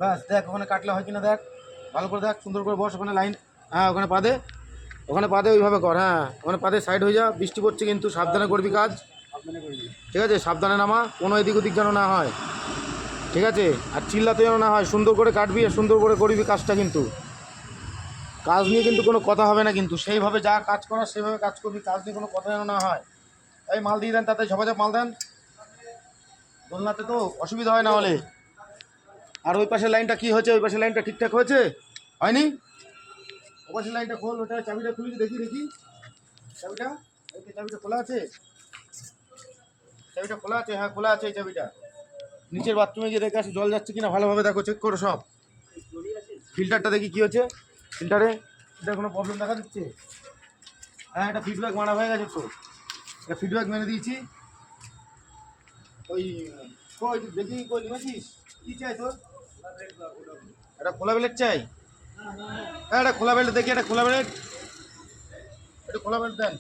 ব্যাস দেখ ওখানে কাটলে হয় কিনা দেখ, ভালো করে দেখ, সুন্দর করে বস ওখানে লাইন। হ্যাঁ ওখানে পা দে, ওখানে পা দে, ওইভাবে কর। হ্যাঁ ওখানে পা দে, সাইড হয়ে যা, বৃষ্টি পড়ছে কিন্তু সাবধানে করবি কাজ, ঠিক আছে? সাবধানে নামা, কোনো এদিক ওদিক যেন না হয়, ঠিক আছে? আর চিল্লাতে যেন না হয়, সুন্দর করে কাটবি আর সুন্দর করে করবি কাজটা। কিন্তু কাজ নিয়ে কিন্তু কোনো কথা হবে না, কিন্তু সেইভাবে যা কাজ করার সেইভাবে কাজ করবি, কাজ নিয়ে কোনো কথা যেন না হয়। এই মাল দিয়ে দেন, তাতে ঝপাঝপ মাল দেন, দোলনাতে তো অসুবিধা হয় না হলে। আর ওই পাশের লাইনটা কি হয়েছে? ওই পাশের লাইনটা ঠিকঠাক হয়েছে? হয়নি? ওই পাশের লাইনটা খোল, ওটা চাবিটা খুলি, দেখি দেখি চাবিটা, এই তো চাবিটা খোলা আছে, চাবিটা খোলা আছে, হ্যাঁ খোলা আছে এই চাবিটা। নিচের বাথরুমে গিয়ে দেখে আসি জল যাচ্ছে কিনা, ভালোভাবে দেখো, চেক করো সব। ফিল্টারটা দেখি কি হচ্ছে ফিল্টারে, এটা কোনো প্রবলেম দেখা দিচ্ছে? হ্যাঁ এটা ফিডব্যাক মারা হয়ে গেছে তো, এটা ফিডব্যাক মেরে দিয়েছি। ওই কই দেখি, কই নিয়েছিস? কী চাই তোর? একটা খোলা বেলেট চাই। হ্যাঁ একটা খোলা বেল্ট দেখি, একটা খোলা বেল্ট, একটু খোলা বেল্ট দেন।